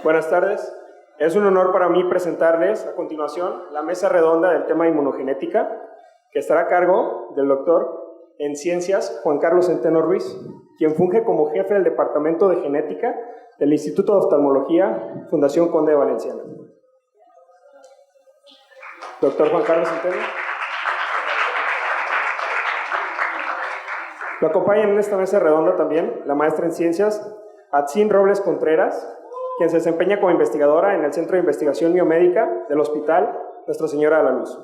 Buenas tardes. Es un honor para mí presentarles a continuación la mesa redonda del tema inmunogenética, que estará a cargo del doctor en Ciencias Juan Carlos Centeno Ruiz, quien funge como jefe del Departamento de Genética del Instituto de Oftalmología, Fundación Conde de Valenciana. Doctor Juan Carlos Centeno. Lo acompañan en esta mesa redonda también la maestra en Ciencias Atzin Robles Contreras, quien se desempeña como investigadora en el Centro de Investigación Biomédica del Hospital Nuestra Señora de la Luz.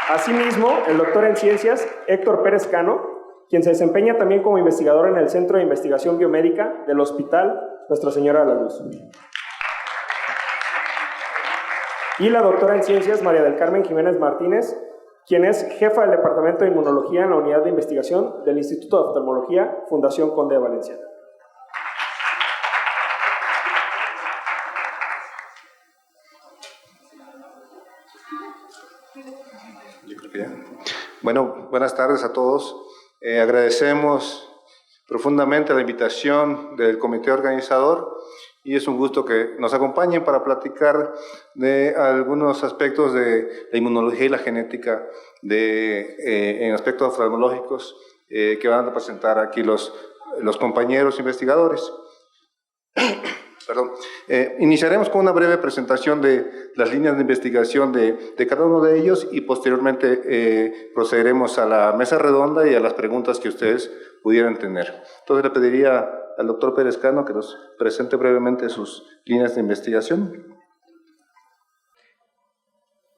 Asimismo, el doctor en Ciencias Héctor Pérez Cano, quien se desempeña también como investigador en el Centro de Investigación Biomédica del Hospital Nuestra Señora de la Luz. Y la doctora en Ciencias María del Carmen Jiménez Martínez, quien es jefa del Departamento de Inmunología en la Unidad de Investigación del Instituto de Oftalmología, Fundación Conde de Valenciana. Bueno, buenas tardes a todos. Agradecemos profundamente la invitación del comité organizador y es un gusto que nos acompañen para platicar de algunos aspectos de la inmunología y la genética en aspectos oftalmológicos que van a presentar aquí los compañeros investigadores. Perdón. Iniciaremos con una breve presentación de las líneas de investigación de cada uno de ellos y posteriormente procederemos a la mesa redonda y a las preguntas que ustedes pudieran tener. Entonces le pediría al doctor Pérez Cano que nos presente brevemente sus líneas de investigación.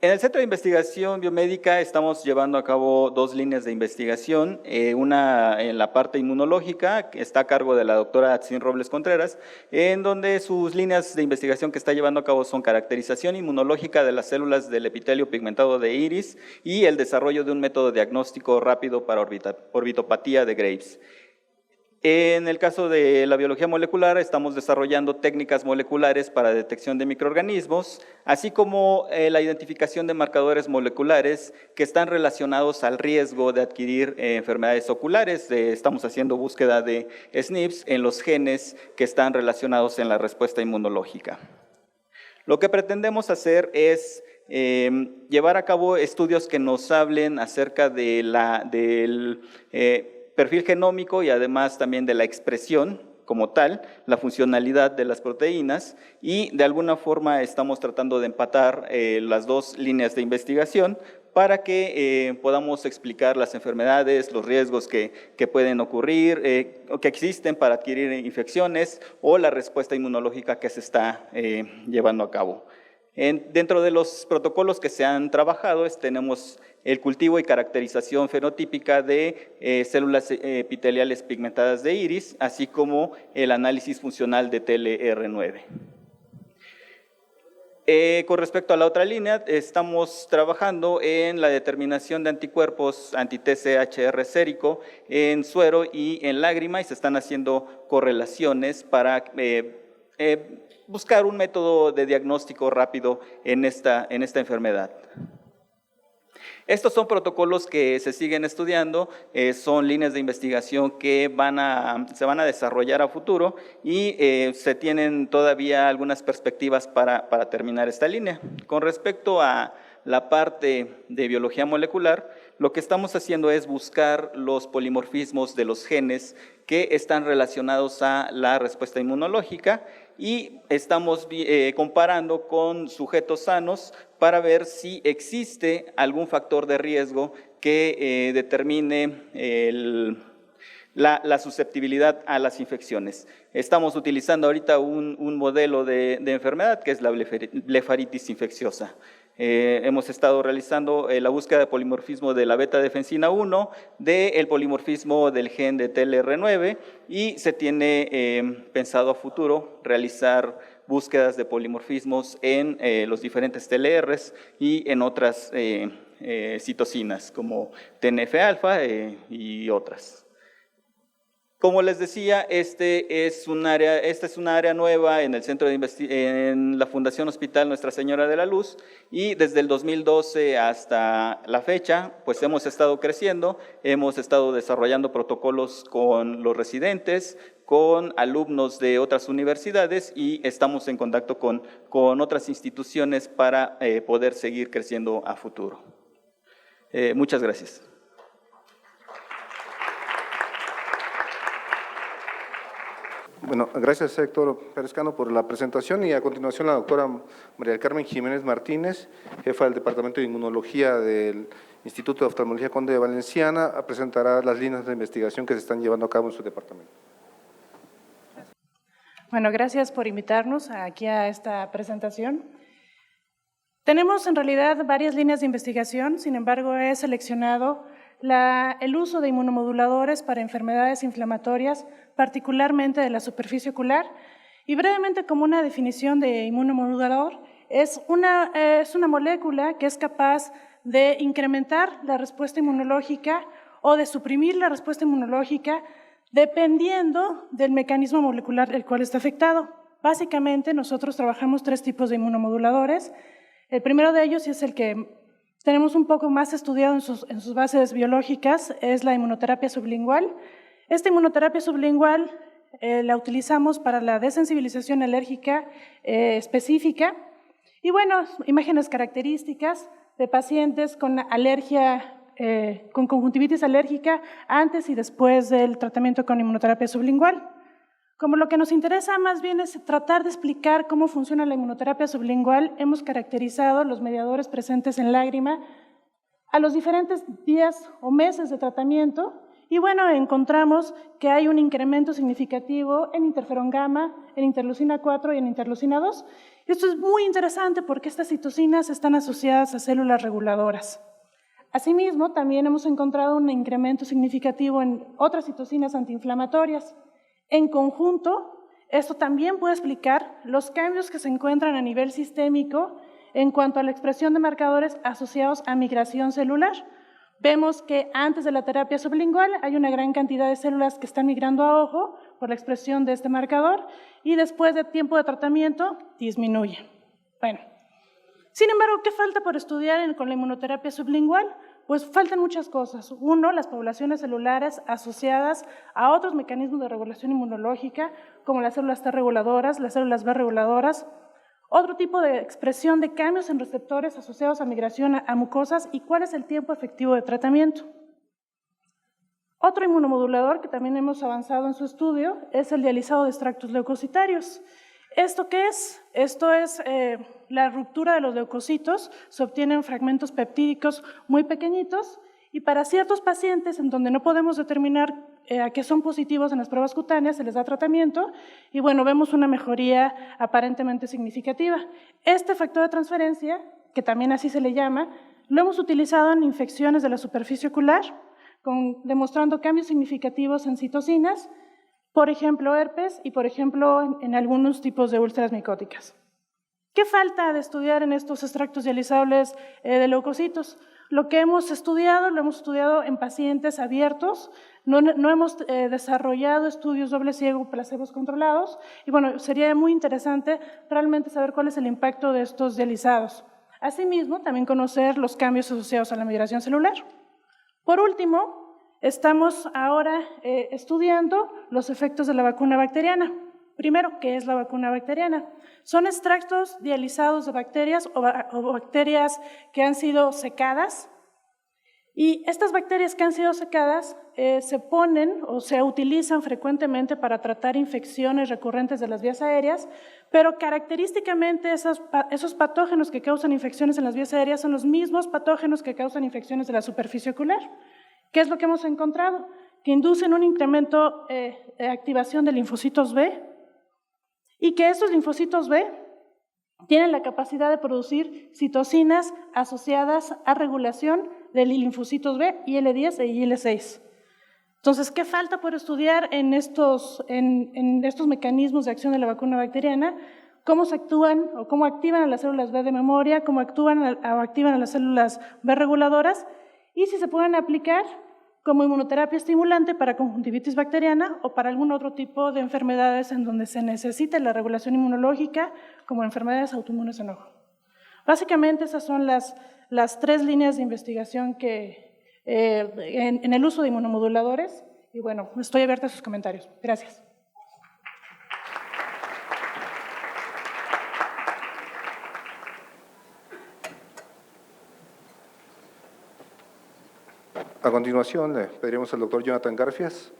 En el Centro de Investigación Biomédica estamos llevando a cabo dos líneas de investigación, una en la parte inmunológica, que está a cargo de la doctora Atzin Robles Contreras, en donde sus líneas de investigación que está llevando a cabo son caracterización inmunológica de las células del epitelio pigmentado de iris y el desarrollo de un método diagnóstico rápido para orbitopatía de Graves. En el caso de la biología molecular, estamos desarrollando técnicas moleculares para detección de microorganismos, así como la identificación de marcadores moleculares que están relacionados al riesgo de adquirir enfermedades oculares. Estamos haciendo búsqueda de SNPs en los genes que están relacionados en la respuesta inmunológica. Lo que pretendemos hacer es llevar a cabo estudios que nos hablen acerca de del perfil genómico y además también de la expresión como tal, la funcionalidad de las proteínas y de alguna forma estamos tratando de empatar las dos líneas de investigación para que podamos explicar las enfermedades, los riesgos que pueden ocurrir o que existen para adquirir infecciones o la respuesta inmunológica que se está llevando a cabo. Dentro de los protocolos que se han trabajado tenemos el cultivo y caracterización fenotípica de células epiteliales pigmentadas de iris, así como el análisis funcional de TLR9. Con respecto a la otra línea, estamos trabajando en la determinación de anticuerpos anti-TCHR sérico en suero y en lágrima y se están haciendo correlaciones para buscar un método de diagnóstico rápido en esta enfermedad. Estos son protocolos que se siguen estudiando, son líneas de investigación que se van a desarrollar a futuro y se tienen todavía algunas perspectivas para terminar esta línea. Con respecto a la parte de biología molecular, lo que estamos haciendo es buscar los polimorfismos de los genes que están relacionados a la respuesta inmunológica y estamos comparando con sujetos sanos para ver si existe algún factor de riesgo que determine la susceptibilidad a las infecciones. Estamos utilizando ahorita un modelo de enfermedad que es la blefaritis infecciosa. Hemos estado realizando la búsqueda de polimorfismo de la beta-defensina 1, del polimorfismo del gen de TLR9 y se tiene pensado a futuro realizar búsquedas de polimorfismos en los diferentes TLRs y en otras citocinas como TNF-alfa y otras. Como les decía, esta es un área nueva en el centro en la Fundación Hospital Nuestra Señora de la Luz, y desde el 2012 hasta la fecha, pues hemos estado creciendo, hemos estado desarrollando protocolos con los residentes, con alumnos de otras universidades, y estamos en contacto con otras instituciones para poder seguir creciendo a futuro. Muchas gracias. Bueno, gracias Héctor Pérez-Cano por la presentación, y a continuación la doctora María del Carmen Jiménez Martínez, jefa del Departamento de Inmunología del Instituto de Oftalmología Conde de Valenciana, presentará las líneas de investigación que se están llevando a cabo en su departamento. Bueno, gracias por invitarnos aquí a esta presentación. Tenemos en realidad varias líneas de investigación, sin embargo he seleccionado el uso de inmunomoduladores para enfermedades inflamatorias, particularmente de la superficie ocular, y brevemente como una definición de inmunomodulador, es una molécula que es capaz de incrementar la respuesta inmunológica o de suprimir la respuesta inmunológica dependiendo del mecanismo molecular el cual está afectado. Básicamente nosotros trabajamos 3 tipos de inmunomoduladores. El primero de ellos, y es el que tenemos un poco más estudiado en sus bases biológicas, es la inmunoterapia sublingual. Esta inmunoterapia sublingual la utilizamos para la desensibilización alérgica específica. Y bueno, imágenes características de pacientes con alergia, con conjuntivitis alérgica antes y después del tratamiento con inmunoterapia sublingual. Como lo que nos interesa más bien es tratar de explicar cómo funciona la inmunoterapia sublingual, hemos caracterizado los mediadores presentes en lágrima a los diferentes días o meses de tratamiento, y bueno, encontramos que hay un incremento significativo en interferón gamma, en interleucina 4 y en interleucina 2. Esto es muy interesante porque estas citocinas están asociadas a células reguladoras. Asimismo, también hemos encontrado un incremento significativo en otras citocinas antiinflamatorias. En conjunto, esto también puede explicar los cambios que se encuentran a nivel sistémico en cuanto a la expresión de marcadores asociados a migración celular. Vemos que antes de la terapia sublingual hay una gran cantidad de células que están migrando a ojo por la expresión de este marcador, y después de tiempo de tratamiento disminuye. Bueno, sin embargo, ¿qué falta por estudiar con la inmunoterapia sublingual? Pues faltan muchas cosas. Uno, las poblaciones celulares asociadas a otros mecanismos de regulación inmunológica, como las células T reguladoras, las células B reguladoras, otro tipo de expresión de cambios en receptores asociados a migración a mucosas, y cuál es el tiempo efectivo de tratamiento. Otro inmunomodulador que también hemos avanzado en su estudio es el dializado de extractos leucocitarios. ¿Esto qué es? Esto es la ruptura de los leucocitos, se obtienen fragmentos peptídicos muy pequeñitos, y para ciertos pacientes en donde no podemos determinar a qué son positivos en las pruebas cutáneas, se les da tratamiento y bueno, vemos una mejoría aparentemente significativa. Este factor de transferencia, que también así se le llama, lo hemos utilizado en infecciones de la superficie ocular, demostrando cambios significativos en citocinas, por ejemplo herpes y por ejemplo en algunos tipos de úlceras micóticas. ¿Qué falta de estudiar en estos extractos dializables de leucocitos? Lo que hemos estudiado, lo hemos estudiado en pacientes abiertos, no hemos desarrollado estudios doble ciego placebos controlados, y bueno, sería muy interesante realmente saber cuál es el impacto de estos dializados. Asimismo, también conocer los cambios asociados a la migración celular. Por último, estamos ahora estudiando los efectos de la vacuna bacteriana. Primero, ¿qué es la vacuna bacteriana? Son extractos dializados de bacterias o bacterias que han sido secadas, y estas bacterias que han sido secadas se ponen o se utilizan frecuentemente para tratar infecciones recurrentes de las vías aéreas, pero característicamente esos patógenos que causan infecciones en las vías aéreas son los mismos patógenos que causan infecciones de la superficie ocular. ¿Qué es lo que hemos encontrado? Que inducen un incremento de activación de linfocitos B, y que estos linfocitos B tienen la capacidad de producir citocinas asociadas a regulación de linfocitos B, IL-10 e IL-6. Entonces, ¿qué falta por estudiar en estos mecanismos de acción de la vacuna bacteriana? ¿Cómo se actúan o cómo activan a las células B de memoria? ¿Cómo actúan o activan a las células B reguladoras? Y si se pueden aplicar como inmunoterapia estimulante para conjuntivitis bacteriana o para algún otro tipo de enfermedades en donde se necesite la regulación inmunológica, como enfermedades autoinmunes en ojo. Básicamente esas son las 3 líneas de investigación que, en el uso de inmunomoduladores, y bueno, estoy abierta a sus comentarios. Gracias. A continuación, le pediremos al doctor Jonathan Garfias,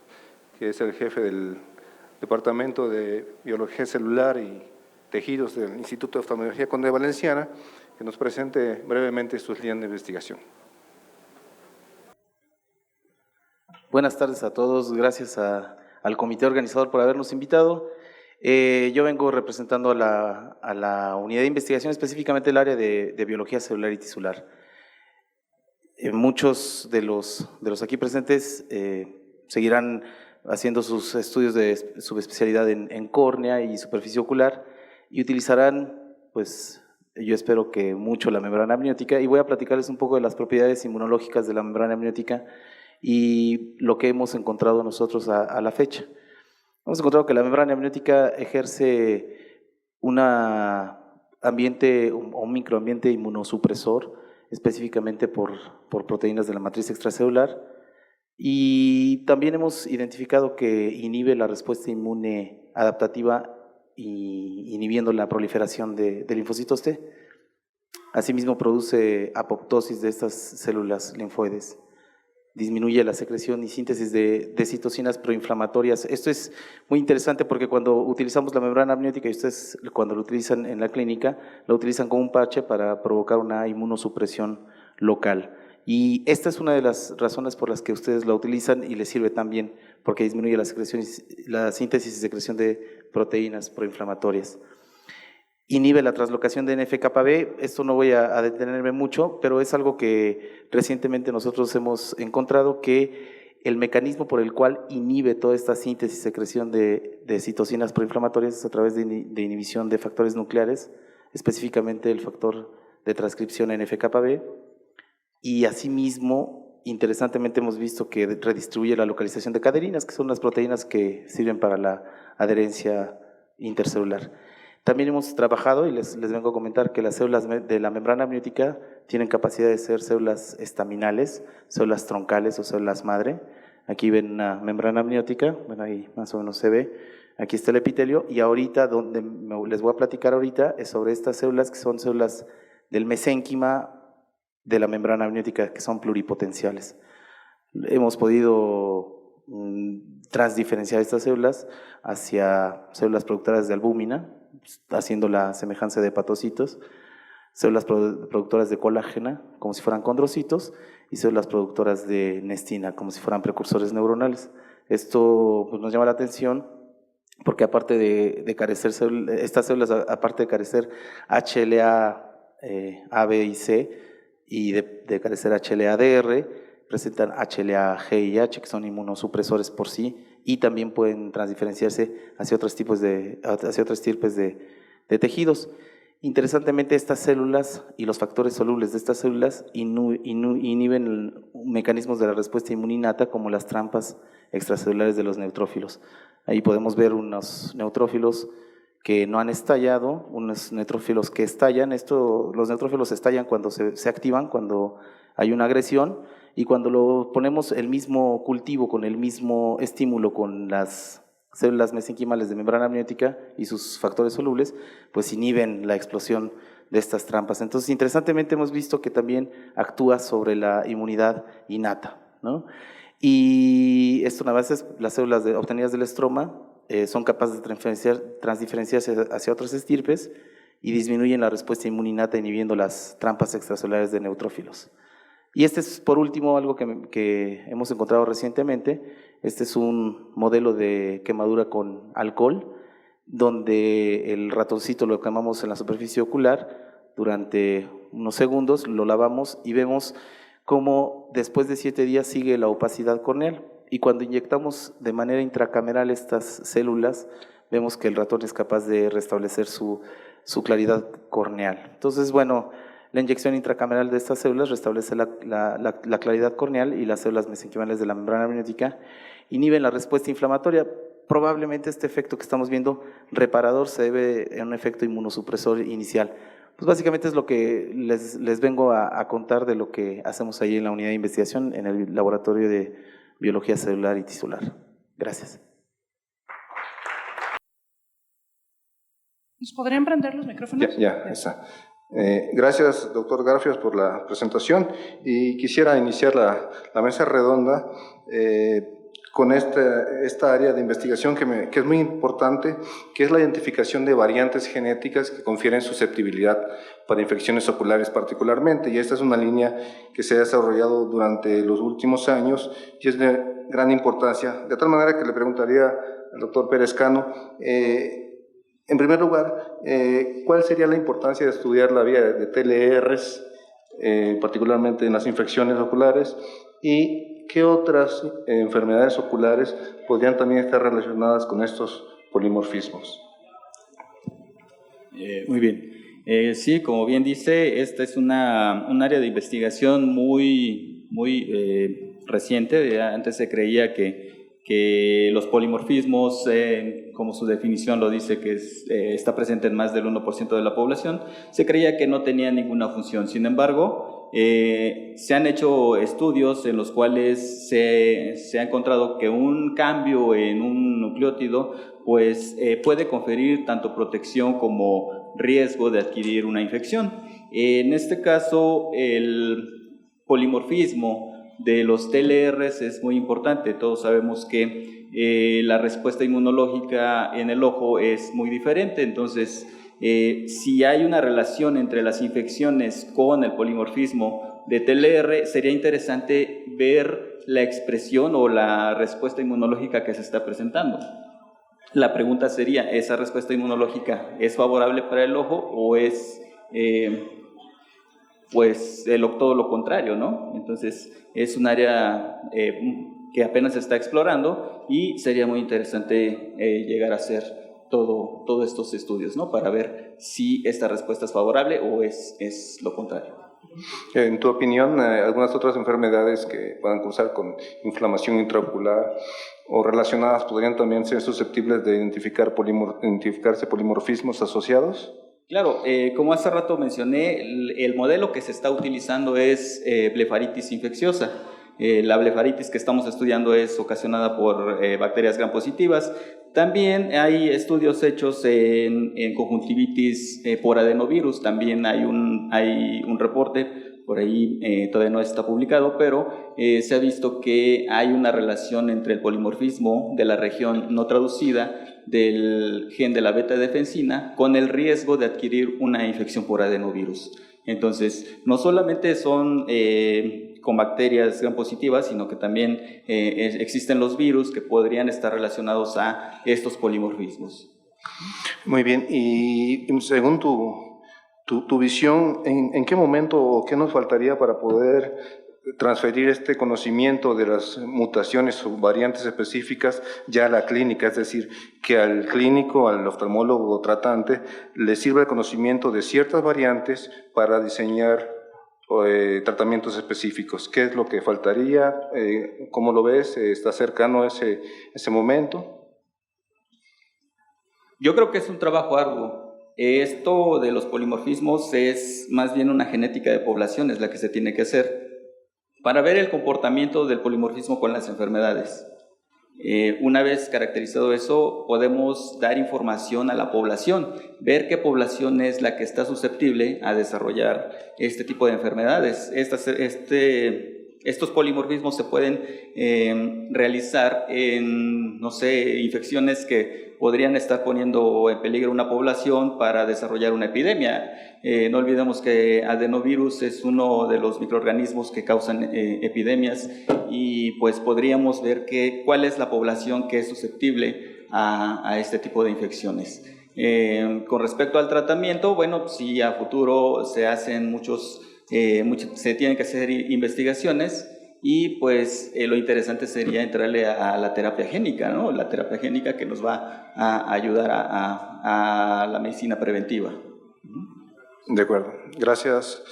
que es el jefe del Departamento de Biología Celular y Tejidos del Instituto de Oftalmología Conde Valenciana, que nos presente brevemente sus líneas de investigación. Buenas tardes a todos, gracias al comité organizador por habernos invitado. Yo vengo representando a la unidad de investigación, específicamente el área de biología celular y tisular. Muchos de los aquí presentes seguirán haciendo sus estudios de subespecialidad en córnea y superficie ocular y utilizarán, pues, yo espero que mucho la membrana amniótica, y voy a platicarles un poco de las propiedades inmunológicas de la membrana amniótica y lo que hemos encontrado nosotros a la fecha. Hemos encontrado que la membrana amniótica ejerce un ambiente o un microambiente inmunosupresor, específicamente por proteínas de la matriz extracelular, y también hemos identificado que inhibe la respuesta inmune adaptativa y inhibiendo la proliferación de linfocitos T. Asimismo produce apoptosis de estas células linfoides, disminuye la secreción y síntesis de citocinas proinflamatorias. Esto es muy interesante porque cuando utilizamos la membrana amniótica, y ustedes cuando lo utilizan en la clínica, la utilizan como un parche para provocar una inmunosupresión local. Y esta es una de las razones por las que ustedes la utilizan y les sirve también, porque disminuye la secreción, la síntesis y secreción de proteínas proinflamatorias. Inhibe la translocación de NF-κB, esto no voy a detenerme mucho, pero es algo que recientemente nosotros hemos encontrado, que el mecanismo por el cual inhibe toda esta síntesis y secreción de citocinas proinflamatorias es a través de inhibición de factores nucleares, específicamente el factor de transcripción NF-κB, y asimismo, interesantemente hemos visto que redistribuye la localización de caderinas, que son las proteínas que sirven para la adherencia intercelular. También hemos trabajado, y les vengo a comentar, que las células de la membrana amniótica tienen capacidad de ser células estaminales, células troncales o células madre. Aquí ven una membrana amniótica, bueno, ahí más o menos se ve. Aquí está el epitelio, y ahorita, donde les voy a platicar ahorita, es sobre estas células, que son células del mesénquima de la membrana amniótica, que son pluripotenciales. Hemos podido transdiferenciar estas células hacia células productoras de albúmina, haciendo la semejanza de hepatocitos, células productoras de colágena, como si fueran condrocitos, y células productoras de nestina, como si fueran precursores neuronales. Esto pues, nos llama la atención porque aparte de carecer, estas células, aparte de carecer HLA, A, B y C, y de carecer HLA-DR, presentan HLA-G y H, que son inmunosupresores por sí, y también pueden transdiferenciarse hacia otros tipos hacia otras estirpes de tejidos. Interesantemente, estas células y los factores solubles de estas células inhiben mecanismos de la respuesta inmuninata, como las trampas extracelulares de los neutrófilos. Ahí podemos ver unos neutrófilos que no han estallado, unos neutrófilos que estallan. Los neutrófilos estallan cuando se activan, cuando hay una agresión, y cuando lo ponemos el mismo cultivo con el mismo estímulo con las células mesenquimales de membrana amniótica y sus factores solubles, pues inhiben la explosión de estas trampas. Entonces, interesantemente hemos visto que también actúa sobre la inmunidad innata, ¿no? Y esto, una vez las células obtenidas del estroma son capaces de transdiferenciarse hacia otras estirpes y disminuyen la respuesta inmuninata inhibiendo las trampas extracelulares de neutrófilos. Y este es, por último, algo que hemos encontrado recientemente. Este es un modelo de quemadura con alcohol, donde el ratoncito lo quemamos en la superficie ocular durante unos segundos, lo lavamos y vemos cómo después de 7 días sigue la opacidad corneal. Y cuando inyectamos de manera intracameral estas células, vemos que el ratón es capaz de restablecer su claridad corneal. Entonces, bueno, La inyección intracameral de estas células restablece la claridad corneal y las células mesenquimales de la membrana amniótica inhiben la respuesta inflamatoria. Probablemente este efecto que estamos viendo reparador se debe a un efecto inmunosupresor inicial. Pues básicamente es lo que les vengo a contar de lo que hacemos ahí en la unidad de investigación en el Laboratorio de Biología Celular y Tisular. Gracias. ¿Nos podrían prender los micrófonos? Ya está. Gracias, doctor Garfias, por la presentación, y quisiera iniciar la mesa redonda con esta área de investigación que es muy importante, que es la identificación de variantes genéticas que confieren susceptibilidad para infecciones oculares particularmente, y esta es una línea que se ha desarrollado durante los últimos años y es de gran importancia, de tal manera que le preguntaría al doctor Pérez Cano, en primer lugar, ¿cuál sería la importancia de estudiar la vía de TLRs, particularmente en las infecciones oculares, y qué otras enfermedades oculares podrían también estar relacionadas con estos polimorfismos? Muy bien. Sí, como bien dice, esta es un área de investigación muy reciente. Antes se creía que los polimorfismos, como su definición lo dice, que está presente en más del 1% de la población, se creía que no tenía ninguna función. Sin embargo, se han hecho estudios en los cuales se ha encontrado que un cambio en un nucleótido pues, puede conferir tanto protección como riesgo de adquirir una infección. En este caso, el polimorfismo de los TLRs es muy importante. Todos sabemos que la respuesta inmunológica en el ojo es muy diferente, entonces si hay una relación entre las infecciones con el polimorfismo de TLR, sería interesante ver la expresión o la respuesta inmunológica que se está presentando. La pregunta sería, ¿esa respuesta inmunológica es favorable para el ojo o es pues todo lo contrario, ¿no? Entonces es un área que apenas se está explorando y sería muy interesante llegar a hacer todos estos estudios, ¿no? Para ver si esta respuesta es favorable o es lo contrario. En tu opinión, ¿algunas otras enfermedades que puedan causar con inflamación intraocular o relacionadas podrían también ser susceptibles de identificarse polimorfismos asociados? Claro, como hace rato mencioné, el modelo que se está utilizando es blefaritis infecciosa. La blefaritis que estamos estudiando es ocasionada por bacterias gram positivas. También hay estudios hechos en conjuntivitis por adenovirus. También hay un reporte, por ahí todavía no está publicado, pero se ha visto que hay una relación entre el polimorfismo de la región no traducida del gen de la beta-defensina con el riesgo de adquirir una infección por adenovirus. Entonces, no solamente son con bacterias gram positivas, sino que también existen los virus que podrían estar relacionados a estos polimorfismos. Muy bien, y según tu visión, ¿en qué momento o qué nos faltaría para poder transferir este conocimiento de las mutaciones o variantes específicas ya a la clínica? Es decir, que al clínico, al oftalmólogo o tratante, le sirva el conocimiento de ciertas variantes para diseñar tratamientos específicos. ¿Qué es lo que faltaría? ¿Cómo lo ves? ¿Está cercano ese momento? Yo creo que es un trabajo arduo. Esto de los polimorfismos es más bien una genética de poblaciones la que se tiene que hacer para ver el comportamiento del polimorfismo con las enfermedades. Una vez caracterizado eso, podemos dar información a la población, ver qué población es la que está susceptible a desarrollar este tipo de enfermedades. Estos polimorfismos se pueden realizar en, no sé, infecciones que podrían estar poniendo en peligro una población para desarrollar una epidemia. No olvidemos que adenovirus es uno de los microorganismos que causan epidemias y pues podríamos ver cuál es la población que es susceptible a este tipo de infecciones. Con respecto al tratamiento, bueno, si a futuro se hacen se tienen que hacer investigaciones y pues lo interesante sería entrarle a la terapia génica, ¿no? La terapia génica que nos va a ayudar a la medicina preventiva. De acuerdo. Gracias,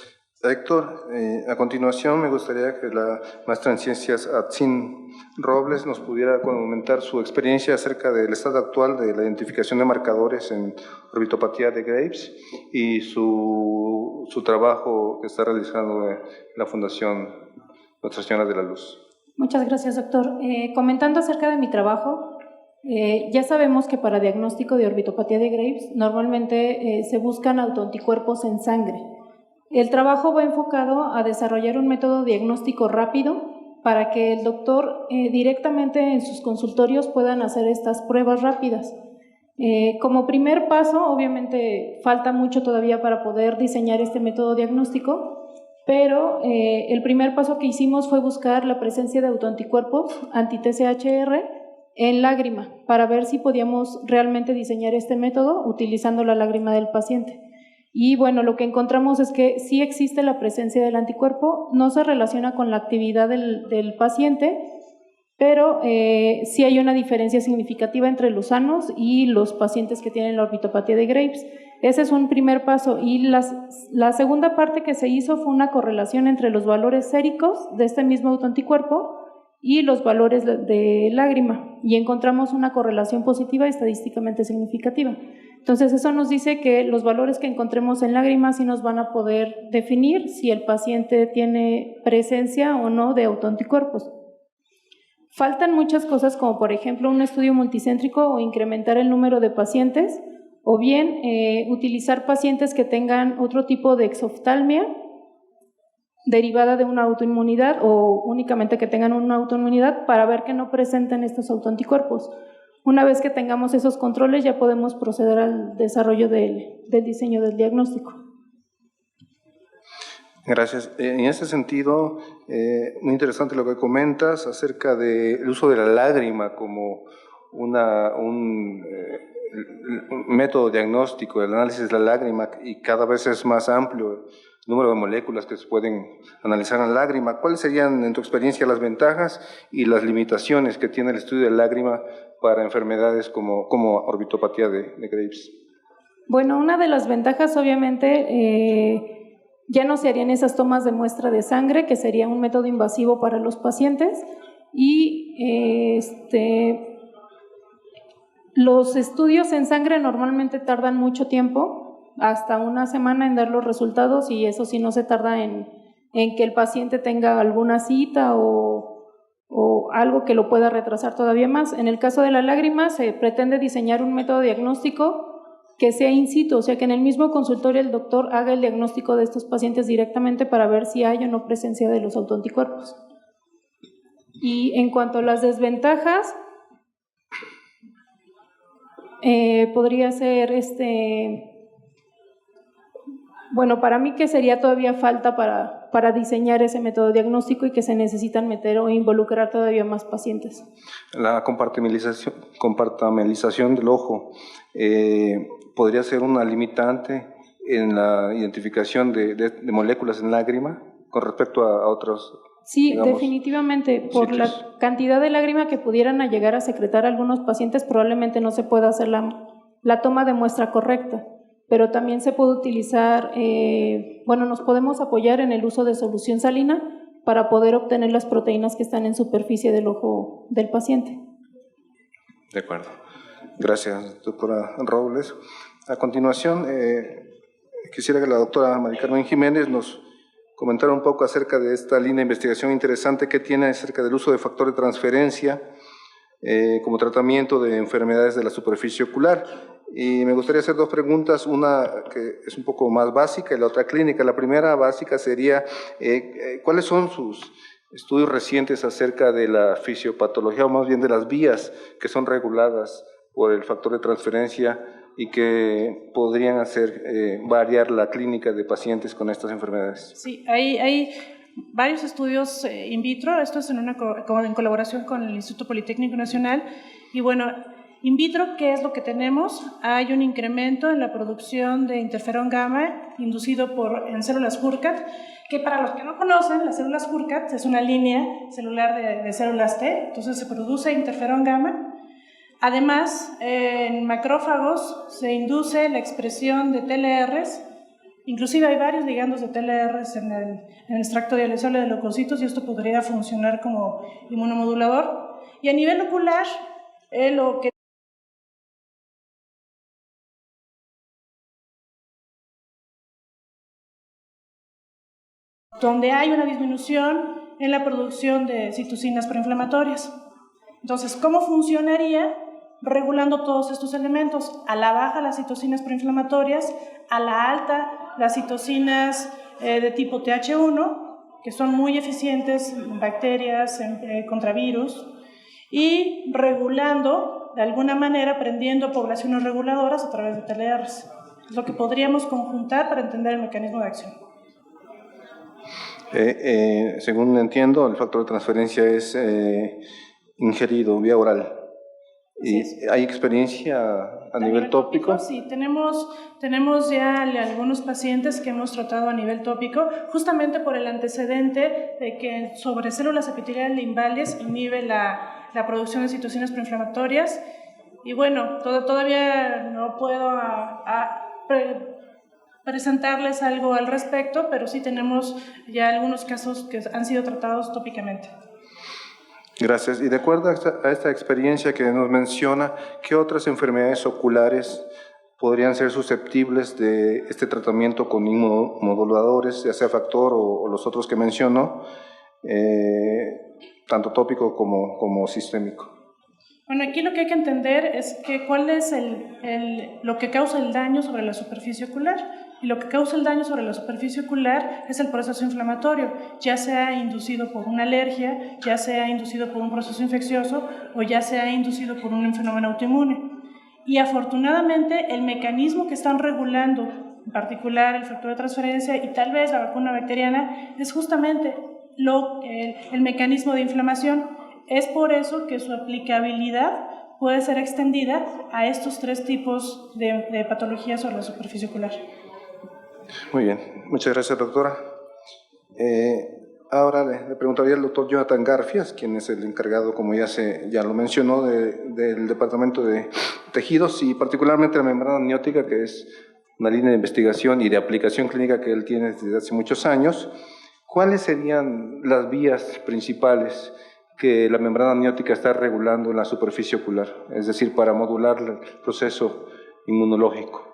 Héctor. A continuación, me gustaría que la maestra en ciencias Atzin Robles nos pudiera comentar su experiencia acerca del estado actual de la identificación de marcadores en orbitopatía de Graves y su trabajo que está realizando en la Fundación Nuestra Señora de la Luz. Muchas gracias, doctor. Comentando acerca de mi trabajo, ya sabemos que para diagnóstico de orbitopatía de Graves normalmente se buscan autoanticuerpos en sangre. El trabajo va enfocado a desarrollar un método diagnóstico rápido para que el doctor directamente en sus consultorios puedan hacer estas pruebas rápidas. Como primer paso, obviamente falta mucho todavía para poder diseñar este método diagnóstico, pero el primer paso que hicimos fue buscar la presencia de autoanticuerpos anti-TSHR en lágrima para ver si podíamos realmente diseñar este método utilizando la lágrima del paciente. Y bueno, lo que encontramos es que sí existe la presencia del anticuerpo, no se relaciona con la actividad del paciente, pero sí hay una diferencia significativa entre los sanos y los pacientes que tienen la orbitopatía de Graves. Ese es un primer paso. Y la segunda parte que se hizo fue una correlación entre los valores séricos de este mismo autoanticuerpo y los valores de lágrima, y encontramos una correlación positiva y estadísticamente significativa. Entonces eso nos dice que los valores que encontremos en lágrima sí nos van a poder definir si el paciente tiene presencia o no de autoanticuerpos. Faltan muchas cosas, como por ejemplo un estudio multicéntrico o incrementar el número de pacientes, o bien utilizar pacientes que tengan otro tipo de exoftalmia derivada de una autoinmunidad o únicamente que tengan una autoinmunidad para ver que no presenten estos autoanticuerpos. Una vez que tengamos esos controles ya podemos proceder al desarrollo del diseño del diagnóstico. Gracias. En ese sentido, muy interesante lo que comentas acerca del uso de la lágrima como un método diagnóstico, el análisis de la lágrima, y cada vez es más amplio el número de moléculas que se pueden analizar en la lágrima. ¿Cuáles serían, en tu experiencia, las ventajas y las limitaciones que tiene el estudio de la lágrima para enfermedades como orbitopatía de Graves? Bueno, una de las ventajas, obviamente, ya no se harían esas tomas de muestra de sangre, que sería un método invasivo para los pacientes, y los estudios en sangre normalmente tardan mucho tiempo, hasta una semana en dar los resultados, y eso sí no se tarda en que el paciente tenga alguna cita o algo que lo pueda retrasar todavía más. En el caso de la lágrima se pretende diseñar un método diagnóstico que sea in situ, o sea que en el mismo consultorio el doctor haga el diagnóstico de estos pacientes directamente para ver si hay o no presencia de los autoanticuerpos. Y en cuanto a las desventajas, podría ser bueno, para mí que sería todavía falta para diseñar ese método diagnóstico y que se necesitan meter o involucrar todavía más pacientes. La compartimentalización del ojo podría ser una limitante en la identificación de moléculas en lágrima con respecto a otros. Sí, digamos, definitivamente. Por sitios. La cantidad de lágrima que pudieran llegar a secretar algunos pacientes, probablemente no se pueda hacer la toma de muestra correcta. Pero también se puede utilizar, bueno, nos podemos apoyar en el uso de solución salina para poder obtener las proteínas que están en superficie del ojo del paciente. De acuerdo. Gracias, doctora Robles. A continuación, quisiera que la doctora Mari Carmen Jiménez nos comentara un poco acerca de esta línea de investigación interesante que tiene acerca del uso de factor de transferencia como tratamiento de enfermedades de la superficie ocular. Y me gustaría hacer dos preguntas, una que es un poco más básica y la otra clínica. La primera básica sería, ¿cuáles son sus estudios recientes acerca de la fisiopatología, o más bien de las vías que son reguladas por el factor de transferencia y que podrían hacer variar la clínica de pacientes con estas enfermedades? Sí, hay varios estudios in vitro, esto es en colaboración con el Instituto Politécnico Nacional, y bueno, in vitro, ¿qué es lo que tenemos? Hay un incremento en la producción de interferón gamma inducido en células Hurkat, que para los que no conocen, las células Hurkat es una línea celular de células T, entonces se produce interferón gamma. Además, en macrófagos se induce la expresión de TLRs Inclusive hay varios ligandos de TLRs en el extracto dializable de leucocitos y esto podría funcionar como inmunomodulador. Y a nivel ocular, lo que donde hay una disminución en la producción de citocinas proinflamatorias. Entonces, ¿cómo funcionaría? Regulando todos estos elementos. A la baja las citocinas proinflamatorias, a la alta las citocinas de tipo TH1, que son muy eficientes en bacterias, contra virus, y regulando, de alguna manera, prendiendo poblaciones reguladoras a través de TLRs. Es lo que podríamos conjuntar para entender el mecanismo de acción. Según entiendo, el factor de transferencia es ingerido vía oral. ¿Y hay experiencia a nivel tópico? Sí, tenemos ya algunos pacientes que hemos tratado a nivel tópico, justamente por el antecedente de que sobre células epiteliales limbales inhibe la producción de citocinas proinflamatorias. Y bueno, todavía no puedo presentarles algo al respecto, pero sí tenemos ya algunos casos que han sido tratados tópicamente. Gracias. Y de acuerdo a esta experiencia que nos menciona, ¿qué otras enfermedades oculares podrían ser susceptibles de este tratamiento con inmunomoduladores, ya sea factor o los otros que mencionó, tanto tópico como sistémico? Bueno, aquí lo que hay que entender es que cuál es lo que causa el daño sobre la superficie ocular. Y lo que causa el daño sobre la superficie ocular es el proceso inflamatorio, ya sea inducido por una alergia, ya sea inducido por un proceso infeccioso o ya sea inducido por un fenómeno autoinmune. Y afortunadamente el mecanismo que están regulando, en particular el factor de transferencia y tal vez la vacuna bacteriana, es justamente el mecanismo de inflamación. Es por eso que su aplicabilidad puede ser extendida a estos tres tipos de patologías sobre la superficie ocular. Muy bien, muchas gracias, doctora. Ahora le preguntaría al doctor Jonathan Garfias, quien es el encargado, como ya lo mencionó, del Departamento de Tejidos y particularmente la membrana amniótica, que es una línea de investigación y de aplicación clínica que él tiene desde hace muchos años. ¿Cuáles serían las vías principales que la membrana amniótica está regulando en la superficie ocular, es decir, para modular el proceso inmunológico?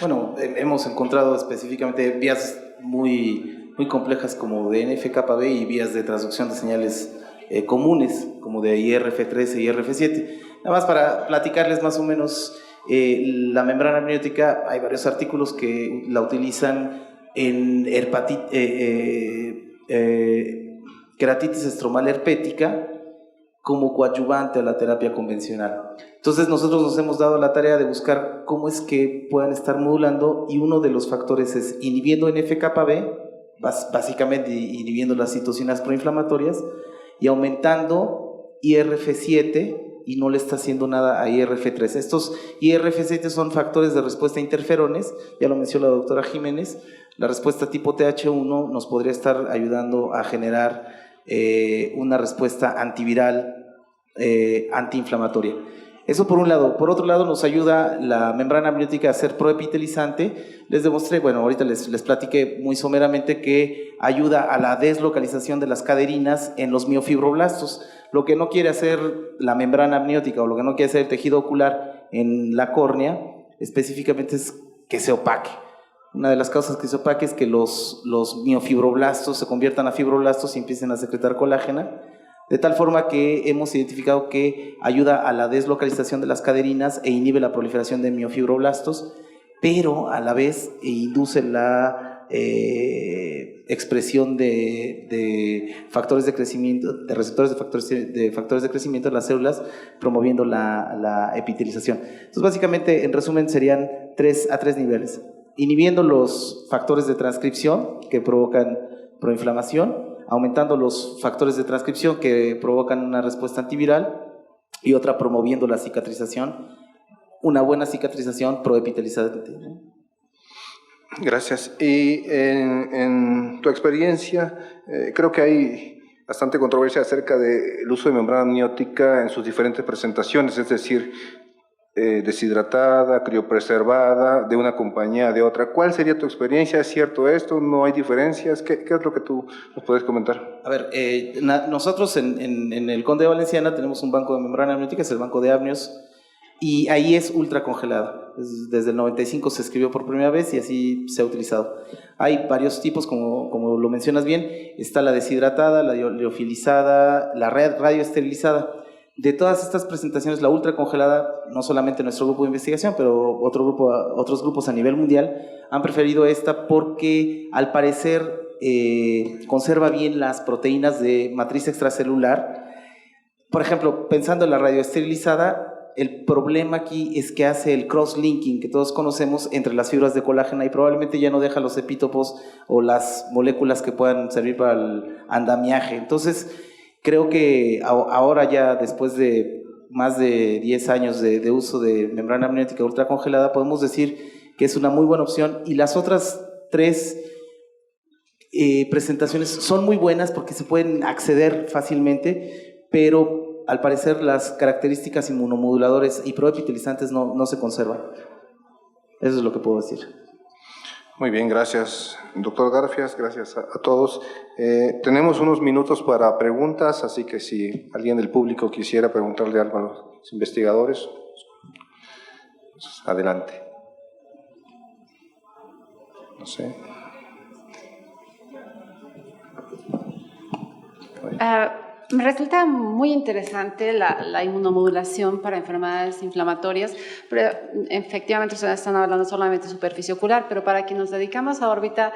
Bueno, hemos encontrado específicamente vías muy complejas como de NF-κB y vías de transducción de señales comunes como de IRF3 y IRF7. Nada más para platicarles más o menos, la membrana amniótica, hay varios artículos que la utilizan en queratitis estromal herpética como coadyuvante a la terapia convencional. Entonces nosotros nos hemos dado la tarea de buscar cómo es que puedan estar modulando y uno de los factores es inhibiendo NF-κB, básicamente inhibiendo las citocinas proinflamatorias y aumentando IRF7 y no le está haciendo nada a IRF3. Estos IRF7 son factores de respuesta a interferones, ya lo mencionó la doctora Jiménez. La respuesta tipo TH1 nos podría estar ayudando a generar una respuesta antiviral antiinflamatoria. Eso por un lado. Por otro lado, nos ayuda la membrana amniótica a ser proepitelizante. Les demostré, bueno, ahorita les platiqué muy someramente que ayuda a la deslocalización de las caderinas en los miofibroblastos. Lo que no quiere hacer la membrana amniótica o lo que no quiere hacer el tejido ocular en la córnea específicamente es que se opaque. Una de las causas que se opaque es que los miofibroblastos se conviertan a fibroblastos y empiecen a secretar colágena, de tal forma que hemos identificado que ayuda a la deslocalización de las caderinas e inhibe la proliferación de miofibroblastos, pero a la vez induce la expresión de factores de crecimiento, de receptores de factores de crecimiento de las células, promoviendo la epitelización. Entonces, básicamente, en resumen, serían a tres niveles. Inhibiendo los factores de transcripción que provocan proinflamación, aumentando los factores de transcripción que provocan una respuesta antiviral y otra promoviendo la cicatrización, una buena cicatrización proepitelizante. Gracias. Y en tu experiencia, creo que hay bastante controversia acerca del uso de membrana amniótica en sus diferentes presentaciones, es decir, deshidratada, criopreservada, de una compañía de otra. ¿Cuál sería tu experiencia? ¿Es cierto esto? ¿No hay diferencias? ¿Qué es lo que tú nos puedes comentar? A ver, nosotros en el Conde de Valenciana tenemos un banco de membrana amniótica, es el banco de amnios, y ahí es ultracongelada. Desde el 95 se escribió por primera vez y así se ha utilizado. Hay varios tipos, como lo mencionas bien, está la deshidratada, la liofilizada, la radioesterilizada. De todas estas presentaciones, la ultracongelada, no solamente nuestro grupo de investigación, pero otros grupos a nivel mundial han preferido esta porque al parecer conserva bien las proteínas de matriz extracelular. Por ejemplo, pensando en la radioesterilizada, el problema aquí es que hace el cross-linking que todos conocemos entre las fibras de colágeno y probablemente ya no deja los epítopos o las moléculas que puedan servir para el andamiaje. Entonces, creo que ahora ya después de más de 10 años de uso de membrana amniótica ultracongelada, podemos decir que es una muy buena opción, y las otras 3 presentaciones son muy buenas porque se pueden acceder fácilmente, pero al parecer las características inmunomoduladores y proepitelizantes no se conservan. Eso es lo que puedo decir. Muy bien, gracias, doctor Garfias, gracias a todos. Tenemos unos minutos para preguntas, así que si alguien del público quisiera preguntarle algo a los investigadores, adelante. No sé. Me resulta muy interesante la inmunomodulación para enfermedades inflamatorias, pero efectivamente ustedes están hablando solamente de superficie ocular, pero para quienes nos dedicamos a órbita,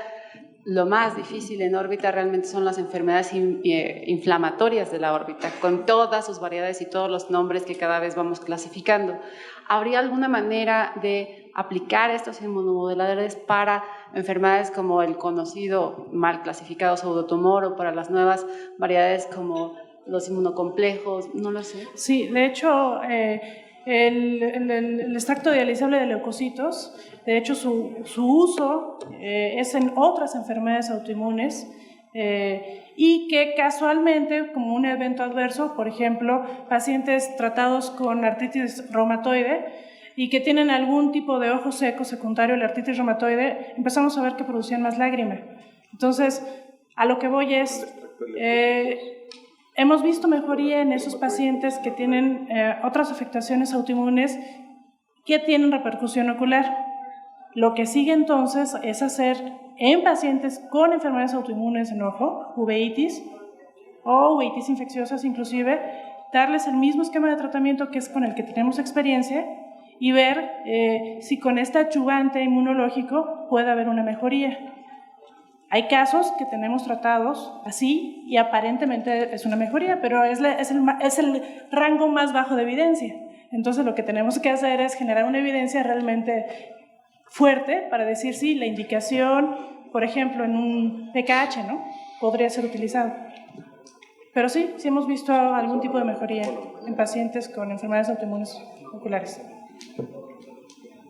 lo más difícil en órbita realmente son las enfermedades inflamatorias de la órbita, con todas sus variedades y todos los nombres que cada vez vamos clasificando. ¿Habría alguna manera de aplicar estos inmunomoduladores para enfermedades como el conocido mal clasificado pseudotumor o para las nuevas variedades como los inmunocomplejos? No lo sé. Sí, de hecho, el extracto dializable de leucocitos, de hecho su uso es en otras enfermedades autoinmunes, y que casualmente, como un evento adverso, por ejemplo, pacientes tratados con artritis reumatoide y que tienen algún tipo de ojo seco secundario a la artritis reumatoide, empezamos a ver que producían más lágrima. Entonces, a lo que voy es, hemos visto mejoría en esos pacientes que tienen otras afectaciones autoinmunes que tienen repercusión ocular. Lo que sigue entonces es hacer en pacientes con enfermedades autoinmunes en ojo, uveitis o uveitis infecciosas inclusive, darles el mismo esquema de tratamiento que es con el que tenemos experiencia y ver si con este adyuvante inmunológico puede haber una mejoría. Hay casos que tenemos tratados así y aparentemente es una mejoría, pero es el rango más bajo de evidencia. Entonces lo que tenemos que hacer es generar una evidencia realmente fuerte para decir si la indicación, por ejemplo, en un PKH, ¿no?, podría ser utilizado. Pero sí hemos visto algún tipo de mejoría en pacientes con enfermedades autoinmunes oculares.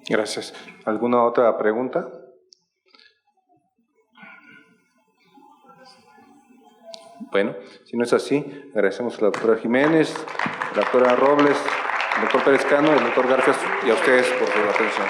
Gracias. ¿Alguna otra pregunta? Bueno, si no es así, agradecemos a la doctora Jiménez, a la doctora Robles, al doctor Pérez Cano, al doctor Garfias y a ustedes por su atención.